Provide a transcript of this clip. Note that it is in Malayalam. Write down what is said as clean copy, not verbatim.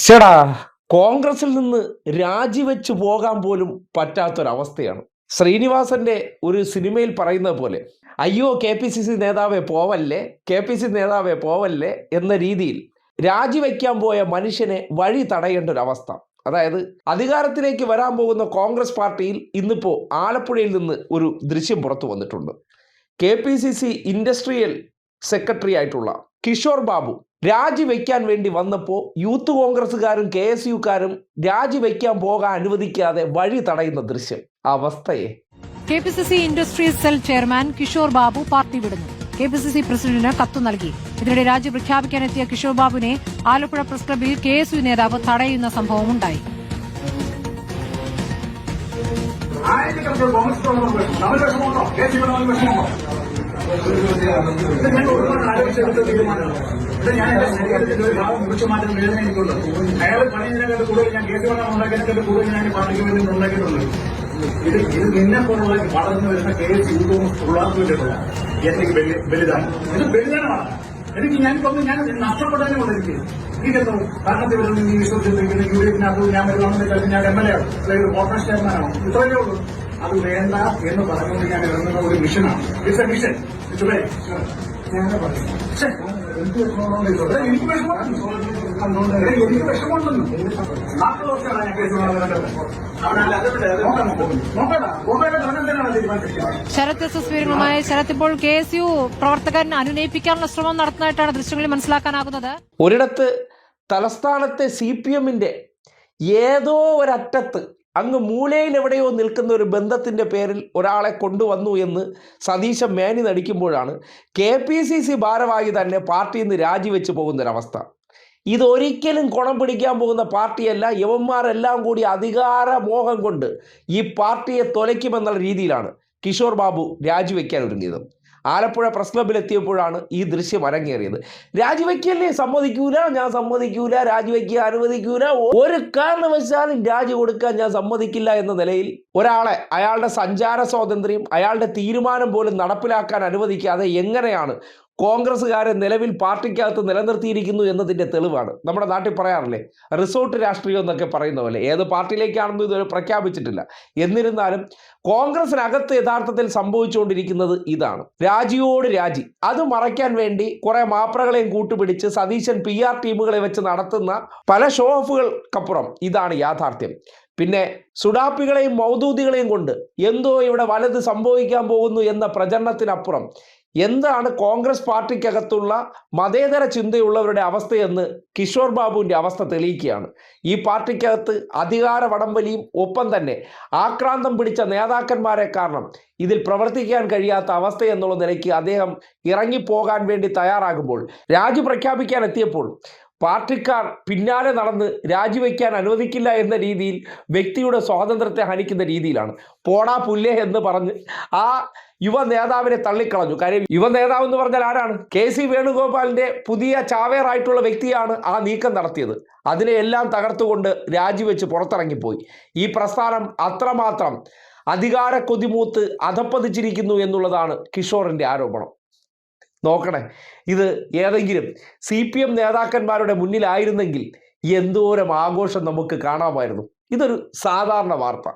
ചേടാ, കോൺഗ്രസിൽ നിന്ന് രാജിവെച്ച് പോകാൻ പോലും പറ്റാത്തൊരവസ്ഥയാണ്. ശ്രീനിവാസന്റെ ഒരു സിനിമയിൽ പറയുന്നത് പോലെ, അയ്യോ KPCC നേതാവെ പോവല്ലേ, KPCC നേതാവെ പോവല്ലേ എന്ന രീതിയിൽ രാജിവെക്കാൻ പോയ മനുഷ്യനെ വഴി തടയേണ്ട ഒരു അവസ്ഥ. അതായത് അധികാരത്തിലേക്ക് വരാൻ പോകുന്ന കോൺഗ്രസ് പാർട്ടിയിൽ ഇന്നിപ്പോൾ ആലപ്പുഴയിൽ നിന്ന് ഒരു ദൃശ്യം പുറത്തു വന്നിട്ടുണ്ട്. KPCC ഇൻഡസ്ട്രിയൽ സെക്രട്ടറി ആയിട്ടുള്ള കിഷോർ ബാബു രാജിവെക്കാൻ വേണ്ടി വന്നപ്പോൾ യൂത്ത് കോൺഗ്രസ്സുകാരും KSUക്കാരും രാജിവെക്കാൻ പോകാൻ അനുവദിക്കാതെ വഴി തടയുന്ന ദൃശ്യം. അവസ്ഥയെ KPCC industries cell chairman Kishore Babu party വിടുന്നു. KPCC പ്രസിഡന്റിന് കത്ത് നൽകി. ഇതിനിടെ രാജി പ്രഖ്യാപിക്കാനെത്തിയ കിഷോർ ബാബുവിനെ ആലപ്പുഴ പ്രസ് ക്ലബിൽ KSU നേതാവ് തടയുന്ന സംഭവമുണ്ടായി. അയാൾ പണിതിനെക്കാട്ട് കൂടുതൽ ഞാൻ കേസ് ഉണ്ടാക്കിയതിനെക്കാട്ട് കൂടുതൽ ഞാൻ പാർട്ടിക്ക് വേണ്ടി ഉണ്ടാക്കിയിട്ടുണ്ട്. ഇത് നിന്നെ പോലുള്ള വളർന്നു വരുന്ന കേസ് യൂത്തും പിള്ളേർക്ക് വേണ്ടിയിട്ടുള്ള എനിക്ക് ബലിദാനം. ഇത് ബലിദാനമാണ്. എനിക്ക് ഞാനിപ്പം ഞാൻ നഷ്ടപ്പെട്ടതിനെ കൊണ്ട് എനിക്കെന്തോ ഭരണത്തിൽ വരുന്ന ഈ വിശ്വസിച്ചിരിക്കുന്ന UDF-നകത്ത് ഞാൻ വരുവാണെന്ന് ഞാൻ MLA അല്ലെങ്കിൽ കോർപ്പറേഷൻ ചെയർമാനാവും. ഇത്രയേ ഉള്ളൂ. അത് വേണ്ട എന്ന് പറഞ്ഞുകൊണ്ട് ഞാൻ ഇറങ്ങുന്ന ഒരു മിഷനാണ്. It's A mission. ഞാൻ പറയും എനിക്ക് വിഷമമുണ്ടെന്ന് 40 വർഷമാണ് ഞാൻ കേസ് ശരത് വിവരങ്ങളുമായി ശരത്, ഇപ്പോൾ KSU പ്രവർത്തകൻ അനുനയിപ്പിക്കാനുള്ള ശ്രമം നടത്തുന്നതായിട്ടാണ് ദൃശ്യങ്ങളിൽ മനസ്സിലാക്കാനാകുന്നത്. ഒരിടത്ത് തലസ്ഥാനത്തെ CPM-ന്റെ ഏതോ ഒരറ്റത്ത് അങ്ങ് മൂലയിൽ എവിടെയോ നിൽക്കുന്ന ഒരു ബന്ധത്തിൻ്റെ പേരിൽ ഒരാളെ കൊണ്ടുവന്നു എന്ന് സതീശൻ മേനി നടിക്കുമ്പോഴാണ് KPCC ഭാരവാഹി തന്നെ പാർട്ടിയിൽ നിന്ന് രാജിവെച്ച് പോകുന്നൊരവസ്ഥ. ഇതൊരിക്കലും കുണം പിടിക്കാൻ പോകുന്ന പാർട്ടിയല്ല. യവന്മാരെല്ലാം കൂടി അധികാരമോഹം കൊണ്ട് ഈ പാർട്ടിയെ തൊലയ്ക്കുമെന്നുള്ള രീതിയിലാണ് കിഷോർ ബാബു രാജിവെക്കാൻ ഒരുങ്ങിയത്. ആലപ്പുഴ പ്രസ് ക്ലബിലെത്തിയപ്പോഴാണ് ഈ ദൃശ്യം അരങ്ങേറിയത്. രാജിവെക്കല്ലേ, സമ്മതിക്കൂല, ഞാൻ സമ്മതിക്കൂല, രാജിവെക്കാൻ അനുവദിക്കൂല, ഒരു കാരണവശാലും രാജി കൊടുക്കാൻ ഞാൻ സമ്മതിക്കില്ല എന്ന നിലയിൽ ഒരാളെ അയാളുടെ സഞ്ചാര സ്വാതന്ത്ര്യം, അയാളുടെ തീരുമാനം പോലും നടപ്പിലാക്കാൻ അനുവദിക്കാതെ എങ്ങനെയാണ് കോൺഗ്രസ്സുകാരെ നിലവിൽ പാർട്ടിക്കകത്ത് നിലനിർത്തിയിരിക്കുന്നു എന്നതിൻ്റെ തെളിവാണ്. നമ്മുടെ നാട്ടിൽ പറയാറില്ലേ, റിസോർട്ട് രാഷ്ട്രീയം എന്നൊക്കെ പറയുന്ന പോലെ. ഏത് പാർട്ടിയിലേക്കാണെന്ന് ഇതുവരെ പ്രഖ്യാപിച്ചിട്ടില്ല. എന്നിരുന്നാലും കോൺഗ്രസിനകത്ത് യഥാർത്ഥത്തിൽ സംഭവിച്ചുകൊണ്ടിരിക്കുന്നത് ഇതാണ്. രാജിയോട് രാജി. അത് മറയ്ക്കാൻ വേണ്ടി കുറെ മാപ്രകളെയും കൂട്ടുപിടിച്ച് സതീശൻ PR ടീമുകളെ വെച്ച് നടത്തുന്ന പല ഷോ ഓഫുകൾക്കപ്പുറം ഇതാണ് യാഥാർത്ഥ്യം. പിന്നെ സുഡാപ്പികളെയും മൗദൂദികളെയും കൊണ്ട് എന്തോ ഇവിടെ വലത് സംഭവിക്കാൻ പോകുന്നു എന്ന പ്രചരണത്തിനപ്പുറം എന്താണ് കോൺഗ്രസ് പാർട്ടിക്കകത്തുള്ള മതേതര ചിന്തയുള്ളവരുടെ അവസ്ഥയെന്ന് കിഷോർ ബാബുവിൻ്റെ അവസ്ഥ തെളിയിക്കുകയാണ്. ഈ പാർട്ടിക്കകത്ത് അധികാര വടംവലിയും ഒപ്പം തന്നെ ആക്രാന്തം പിടിച്ച നേതാക്കന്മാരെ കാരണം ഇതിൽ പ്രവർത്തിക്കാൻ കഴിയാത്ത അവസ്ഥ എന്നുള്ള നിലയ്ക്ക് അദ്ദേഹം ഇറങ്ങിപ്പോകാൻ വേണ്ടി തയ്യാറാകുമ്പോൾ, രാജി പ്രഖ്യാപിക്കാൻ എത്തിയപ്പോൾ പാർട്ടിക്കാർ പിന്നാലെ നടന്ന് രാജിവെക്കാൻ അനുവദിക്കില്ല എന്ന രീതിയിൽ വ്യക്തിയുടെ സ്വാതന്ത്ര്യത്തെ ഹനിക്കുന്ന രീതിയിലാണ് പോടാ പുല്ലേ എന്ന് പറഞ്ഞ് ആ യുവ നേതാവിനെ തള്ളിക്കളഞ്ഞു. കാര്യം യുവ നേതാവ് എന്ന് പറഞ്ഞാൽ ആരാണ്? KC വേണുഗോപാലിന്റെ പുതിയ ചാവേറായിട്ടുള്ള വ്യക്തിയാണ് ആ നീക്കം നടത്തിയത്. അതിനെ എല്ലാം തകർത്തുകൊണ്ട് രാജിവെച്ച് പുറത്തിറങ്ങിപ്പോയി. ഈ പ്രസ്ഥാനം അത്രമാത്രം അധികാര കൊതിമൂത്ത് അധപ്പതിച്ചിരിക്കുന്നു എന്നുള്ളതാണ് കിഷോറിന്റെ ആരോപണം. നോക്കണേ, ഇത് ഏതെങ്കിലും CPM നേതാക്കന്മാരുടെ മുന്നിലായിരുന്നെങ്കിൽ എന്തോരം ആഘോഷം നമുക്ക് കാണാമായിരുന്നു. ഇതൊരു സാധാരണ വാർത്ത.